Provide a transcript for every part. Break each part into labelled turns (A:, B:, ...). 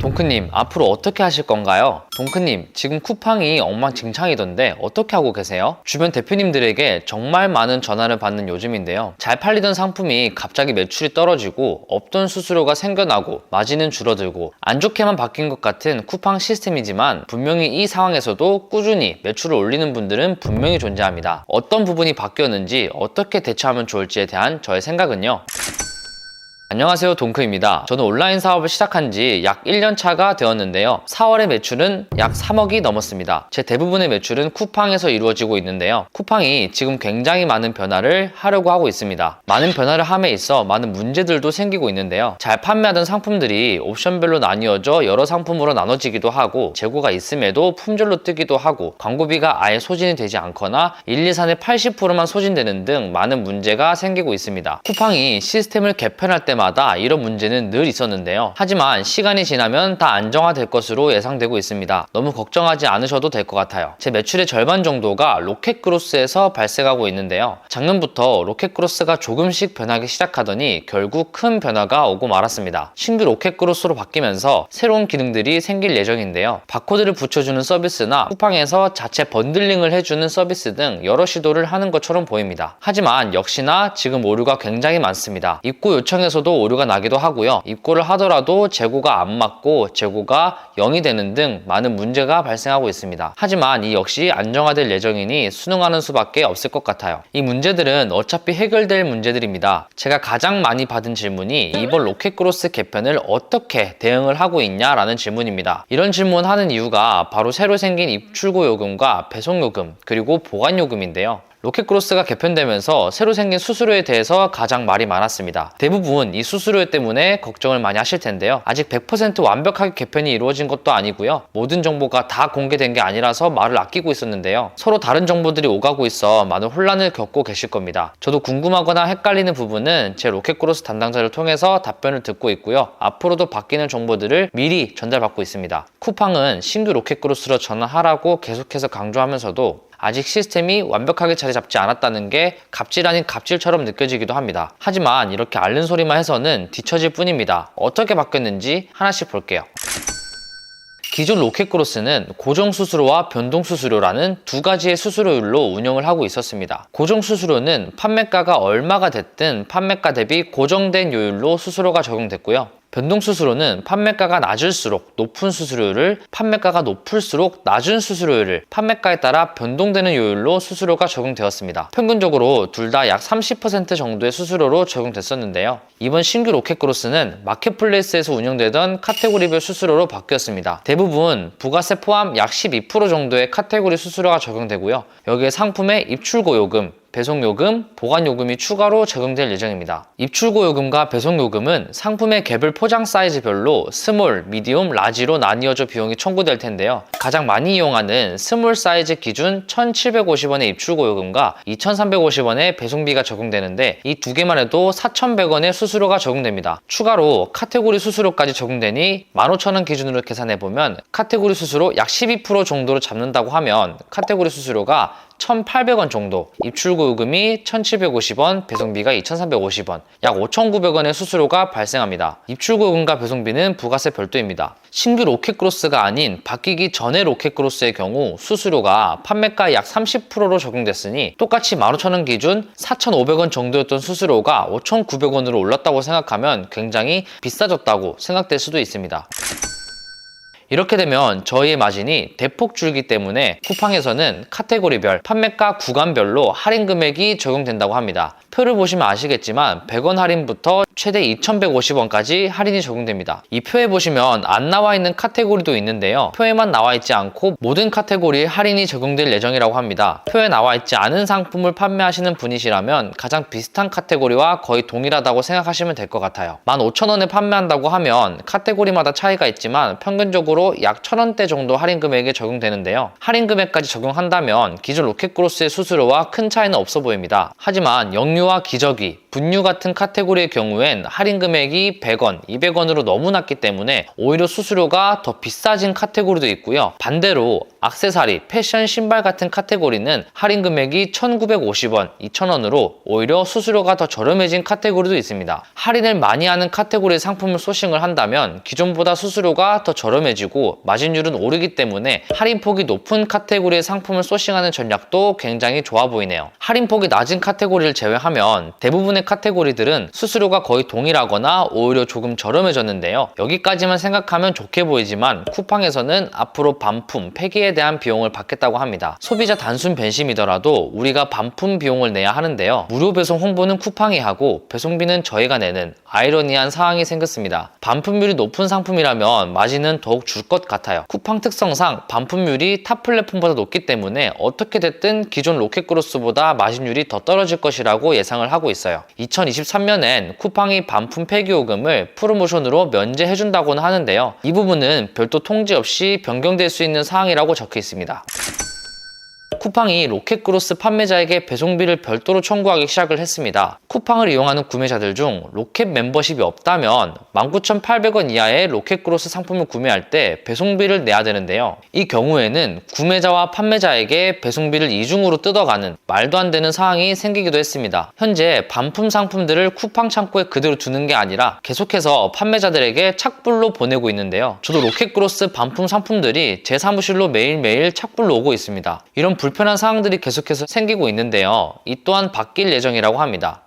A: 동크님, 앞으로 어떻게 하실 건가요? 동크님, 지금 쿠팡이 엉망진창이던데 어떻게 하고 계세요? 주변 대표님들에게 정말 많은 전화를 받는 요즘인데요. 잘 팔리던 상품이 갑자기 매출이 떨어지고 없던 수수료가 생겨나고 마진은 줄어들고 안 좋게만 바뀐 것 같은 쿠팡 시스템이지만 분명히 이 상황에서도 꾸준히 매출을 올리는 분들은 분명히 존재합니다. 어떤 부분이 바뀌었는지 어떻게 대처하면 좋을지에 대한 저의 생각은요. 안녕하세요, 동크입니다. 저는 온라인 사업을 시작한 지 약 1년 차가 되었는데요. 4월의 매출은 약 3억이 넘었습니다. 제 대부분의 매출은 쿠팡에서 이루어지고 있는데요. 쿠팡이 지금 굉장히 많은 변화를 하려고 하고 있습니다. 많은 변화를 함에 있어 많은 문제들도 생기고 있는데요. 잘 판매하던 상품들이 옵션별로 나뉘어져 여러 상품으로 나눠지기도 하고 재고가 있음에도 품절로 뜨기도 하고 광고비가 아예 소진이 되지 않거나 1, 2, 3의 80%만 소진되는 등 많은 문제가 생기고 있습니다. 쿠팡이 시스템을 개편할 때 마다 이런 문제는 늘 있었는데요. 하지만 시간이 지나면 다 안정화될 것으로 예상되고 있습니다. 너무 걱정하지 않으셔도 될 것 같아요. 제 매출의 절반 정도가 로켓그로스에서 발생하고 있는데요. 작년부터 로켓그로스가 조금씩 변하기 시작하더니 결국 큰 변화가 오고 말았습니다. 신규 로켓그로스로 바뀌면서 새로운 기능들이 생길 예정인데요. 바코드를 붙여주는 서비스나 쿠팡에서 자체 번들링을 해주는 서비스 등 여러 시도를 하는 것처럼 보입니다. 하지만 역시나 지금 오류가 굉장히 많습니다. 입고 요청에서도 오류가 나기도 하고요. 입고를 하더라도 재고가 안 맞고 재고가 0이 되는 등 많은 문제가 발생하고 있습니다. 하지만 이 역시 안정화될 예정이니 순응하는 수밖에 없을 것 같아요. 이 문제들은 어차피 해결될 문제들입니다. 제가 가장 많이 받은 질문이 이번 로켓그로스 개편을 어떻게 대응을 하고 있냐라는 질문입니다. 이런 질문하는 이유가 바로 새로 생긴 입출고 요금과 배송 요금 그리고 보관 요금인데요. 로켓그로스가 개편되면서 새로 생긴 수수료에 대해서 가장 말이 많았습니다. 대부분 이 수수료 때문에 걱정을 많이 하실 텐데요. 아직 100% 완벽하게 개편이 이루어진 것도 아니고요. 모든 정보가 다 공개된 게 아니라서 말을 아끼고 있었는데요. 서로 다른 정보들이 오가고 있어 많은 혼란을 겪고 계실 겁니다. 저도 궁금하거나 헷갈리는 부분은 제 로켓그로스 담당자를 통해서 답변을 듣고 있고요. 앞으로도 바뀌는 정보들을 미리 전달받고 있습니다. 쿠팡은 신규 로켓그로스로 전환하라고 계속해서 강조하면서도 아직 시스템이 완벽하게 자리 잡지 않았다는 게 갑질 아닌 갑질처럼 느껴지기도 합니다. 하지만 이렇게 앓는 소리만 해서는 뒤처질 뿐입니다. 어떻게 바뀌었는지 하나씩 볼게요. 기존 로켓그로스는 고정수수료와 변동수수료라는 두 가지의 수수료율로 운영을 하고 있었습니다. 고정수수료는 판매가가 얼마가 됐든 판매가 대비 고정된 요율로 수수료가 적용됐고요. 변동수수료는 판매가가 낮을수록 높은 수수료율을, 판매가가 높을수록 낮은 수수료율을 판매가에 따라 변동되는 요율로 수수료가 적용되었습니다. 평균적으로 둘 다 약 30% 정도의 수수료로 적용됐었는데요. 이번 신규 로켓그로스는 마켓플레이스에서 운영되던 카테고리별 수수료로 바뀌었습니다. 대부분 부가세 포함 약 12% 정도의 카테고리 수수료가 적용되고요. 여기에 상품의 입출고 요금, 배송요금, 보관요금이 추가로 적용될 예정입니다. 입출고 요금과 배송요금은 상품의 개별 포장 사이즈별로 스몰, 미디움, 라지로 나뉘어져 비용이 청구될 텐데요. 가장 많이 이용하는 스몰 사이즈 기준 1,750원의 입출고 요금과 2,350원의 배송비가 적용되는데 이 두 개만 해도 4,100원의 수수료가 적용됩니다. 추가로 카테고리 수수료까지 적용되니 15,000원 기준으로 계산해보면 카테고리 수수료 약 12% 정도로 잡는다고 하면 카테고리 수수료가 1,800원 정도, 입출고 요금이 1,750원, 배송비가 2,350원, 약 5,900원의 수수료가 발생합니다. 입출고 요금과 배송비는 부가세 별도입니다. 신규 로켓그로스가 아닌 바뀌기 전의 로켓그로스의 경우 수수료가 판매가 약 30%로 적용됐으니 똑같이 15,000원 기준 4,500원 정도였던 수수료가 5,900원으로 올랐다고 생각하면 굉장히 비싸졌다고 생각될 수도 있습니다. 이렇게 되면 저희의 마진이 대폭 줄기 때문에 쿠팡에서는 카테고리별, 판매가 구간별로 할인 금액이 적용된다고 합니다. 표를 보시면 아시겠지만 100원 할인부터 최대 2,150원까지 할인이 적용됩니다. 이 표에 보시면 안 나와 있는 카테고리도 있는데요. 표에만 나와 있지 않고 모든 카테고리에 할인이 적용될 예정이라고 합니다. 표에 나와 있지 않은 상품을 판매하시는 분이시라면 가장 비슷한 카테고리와 거의 동일하다고 생각하시면 될 것 같아요. 15,000원에 판매한다고 하면 카테고리마다 차이가 있지만 평균적으로 약 1,000원대 정도 할인 금액에 적용되는데요. 할인 금액까지 적용한다면 기존 로켓그로스의 수수료와 큰 차이는 없어 보입니다. 하지만 영유아 기저귀, 분유 같은 카테고리의 경우엔 할인 금액이 100원, 200원으로 너무 낮기 때문에 오히려 수수료가 더 비싸진 카테고리도 있고요. 반대로 액세서리, 패션, 신발 같은 카테고리는 할인 금액이 1,950원, 2,000원으로 오히려 수수료가 더 저렴해진 카테고리도 있습니다. 할인을 많이 하는 카테고리의 상품을 소싱을 한다면 기존보다 수수료가 더 저렴해지고 마진율은 오르기 때문에 할인폭이 높은 카테고리의 상품을 소싱하는 전략도 굉장히 좋아 보이네요. 할인폭이 낮은 카테고리를 제외하면 대부분의 카테고리들은 수수료가 거의 동일하거나 오히려 조금 저렴해졌는데요. 여기까지만 생각하면 좋게 보이지만 쿠팡에서는 앞으로 반품, 폐기에 대한 비용을 받겠다고 합니다. 소비자 단순 변심이더라도 우리가 반품 비용을 내야 하는데요. 무료 배송 홍보는 쿠팡이 하고 배송비는 저희가 내는 아이러니한 상황이 생겼습니다. 반품률이 높은 상품이라면 마진은 더욱 줄 것 같아요. 쿠팡 특성상 반품률이 타 플랫폼보다 높기 때문에 어떻게 됐든 기존 로켓그로스보다 마진율이 더 떨어질 것이라고 예상을 하고 있어요. 2023년엔 쿠팡이 반품 폐기 요금을 프로모션으로 면제해준다고는 하는데요. 이 부분은 별도 통지 없이 변경될 수 있는 사항이라고 적혀 있습니다. 쿠팡이 로켓그로스 판매자에게 배송비를 별도로 청구하기 시작을 했습니다. 쿠팡을 이용하는 구매자들 중 로켓 멤버십이 없다면 19,800원 이하의 로켓그로스 상품을 구매할 때 배송비를 내야 되는데요. 이 경우에는 구매자와 판매자에게 배송비를 이중으로 뜯어가는 말도 안 되는 상황이 생기기도 했습니다. 현재 반품 상품들을 쿠팡 창고에 그대로 두는 게 아니라 계속해서 판매자들에게 착불로 보내고 있는데요. 저도 로켓그로스 반품 상품들이 제 사무실로 매일매일 착불로 오고 있습니다. 이런 불편한 사항들이 계속해서 생기고 있는데요. 이 또한 바뀔 예정이라고 합니다.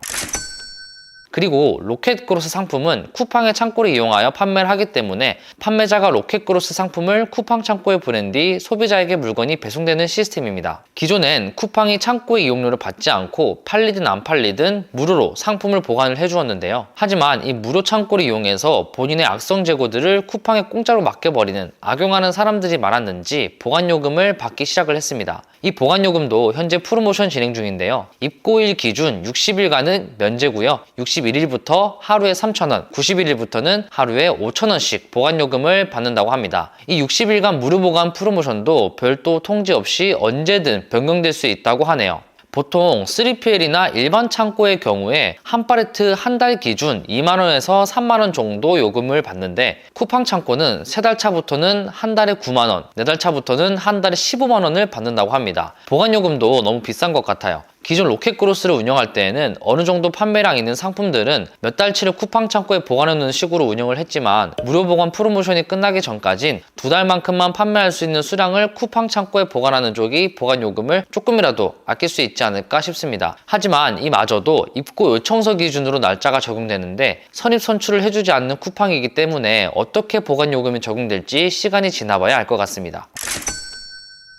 A: 그리고 로켓그로스 상품은 쿠팡의 창고를 이용하여 판매를 하기 때문에 판매자가 로켓그로스 상품을 쿠팡 창고에 보낸 뒤 소비자에게 물건이 배송되는 시스템입니다. 기존엔 쿠팡이 창고의 이용료를 받지 않고 팔리든 안 팔리든 무료로 상품을 보관을 해주었는데요. 하지만 이 무료 창고를 이용해서 본인의 악성 재고들을 쿠팡에 공짜로 맡겨버리는 악용하는 사람들이 많았는지 보관요금을 받기 시작을 했습니다. 이 보관요금도 현재 프로모션 진행 중인데요. 입고일 기준 60일간은 면제고요. 61일부터 하루에 3,000원, 91일부터는 하루에 5,000원씩 보관요금을 받는다고 합니다. 이 60일간 무료 보관 프로모션도 별도 통지 없이 언제든 변경될 수 있다고 하네요. 보통 3PL이나 일반 창고의 경우에 한 팔레트 한 달 기준 2만원에서 3만원 정도 요금을 받는데 쿠팡 창고는 3달 차부터는 한 달에 9만원, 4달 차부터는 한 달에 15만원을 받는다고 합니다. 보관요금도 너무 비싼 것 같아요. 기존 로켓그로스를 운영할 때에는 어느 정도 판매량 있는 상품들은 몇 달치를 쿠팡 창고에 보관해 놓는 식으로 운영을 했지만 무료 보관 프로모션이 끝나기 전까진 2달만큼만 판매할 수 있는 수량을 쿠팡 창고에 보관하는 쪽이 보관요금을 조금이라도 아낄 수 있지 않을까 싶습니다. 하지만 이마저도 입고 요청서 기준으로 날짜가 적용되는데 선입 선출을 해주지 않는 쿠팡이기 때문에 어떻게 보관요금이 적용될지 시간이 지나봐야 알 것 같습니다.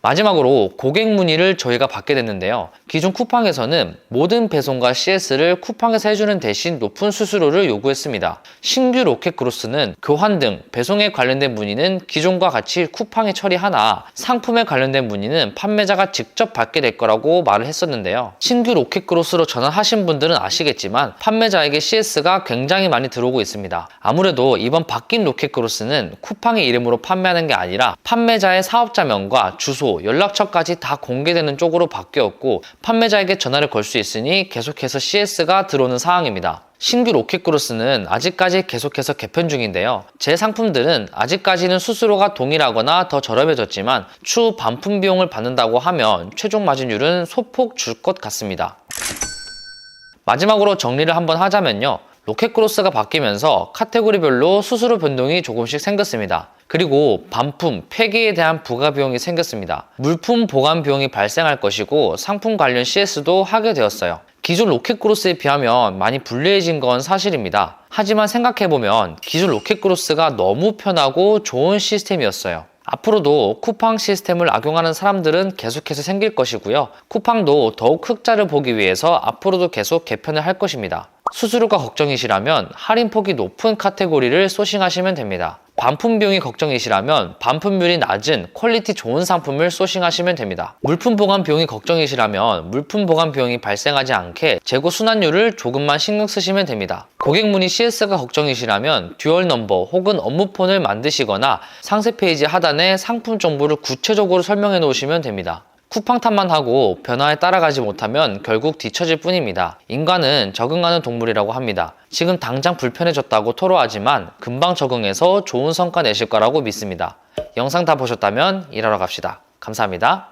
A: 마지막으로 고객 문의를 저희가 받게 됐는데요. 기존 쿠팡에서는 모든 배송과 CS를 쿠팡에서 해주는 대신 높은 수수료를 요구했습니다. 신규 로켓그로스는 교환 등 배송에 관련된 문의는 기존과 같이 쿠팡에 처리하나 상품에 관련된 문의는 판매자가 직접 받게 될 거라고 말을 했었는데요. 신규 로켓그로스로 전환하신 분들은 아시겠지만 판매자에게 CS가 굉장히 많이 들어오고 있습니다. 아무래도 이번 바뀐 로켓그로스는 쿠팡의 이름으로 판매하는 게 아니라 판매자의 사업자명과 주소, 연락처까지 다 공개되는 쪽으로 바뀌었고 판매자에게 전화를 걸 수 있으니 계속해서 CS가 들어오는 상황입니다. 신규 로켓그로스는 아직까지 계속해서 개편 중인데요. 제 상품들은 아직까지는 수수료가 동일하거나 더 저렴해졌지만 추후 반품 비용을 받는다고 하면 최종 마진율은 소폭 줄 것 같습니다. 마지막으로 정리를 한번 하자면요. 로켓그로스가 바뀌면서 카테고리별로 수수료 변동이 조금씩 생겼습니다. 그리고 반품, 폐기에 대한 부가 비용이 생겼습니다. 물품 보관 비용이 발생할 것이고 상품 관련 CS도 하게 되었어요. 기존 로켓그로스에 비하면 많이 불리해진 건 사실입니다. 하지만 생각해보면 기존 로켓그로스가 너무 편하고 좋은 시스템이었어요. 앞으로도 쿠팡 시스템을 악용하는 사람들은 계속해서 생길 것이고요. 쿠팡도 더욱 흑자를 보기 위해서 앞으로도 계속 개편을 할 것입니다. 수수료가 걱정이시라면 할인폭이 높은 카테고리를 소싱하시면 됩니다. 반품 비용이 걱정이시라면 반품률이 낮은 퀄리티 좋은 상품을 소싱하시면 됩니다. 물품 보관 비용이 걱정이시라면 물품 보관 비용이 발생하지 않게 재고 순환율을 조금만 신경 쓰시면 됩니다. 고객 문의 CS가 걱정이시라면 듀얼 넘버 혹은 업무폰을 만드시거나 상세 페이지 하단에 상품 정보를 구체적으로 설명해 놓으시면 됩니다. 쿠팡 탓만 하고 변화에 따라가지 못하면 결국 뒤처질 뿐입니다. 인간은 적응하는 동물이라고 합니다. 지금 당장 불편해졌다고 토로하지만 금방 적응해서 좋은 성과 내실 거라고 믿습니다. 영상 다 보셨다면 일하러 갑시다. 감사합니다.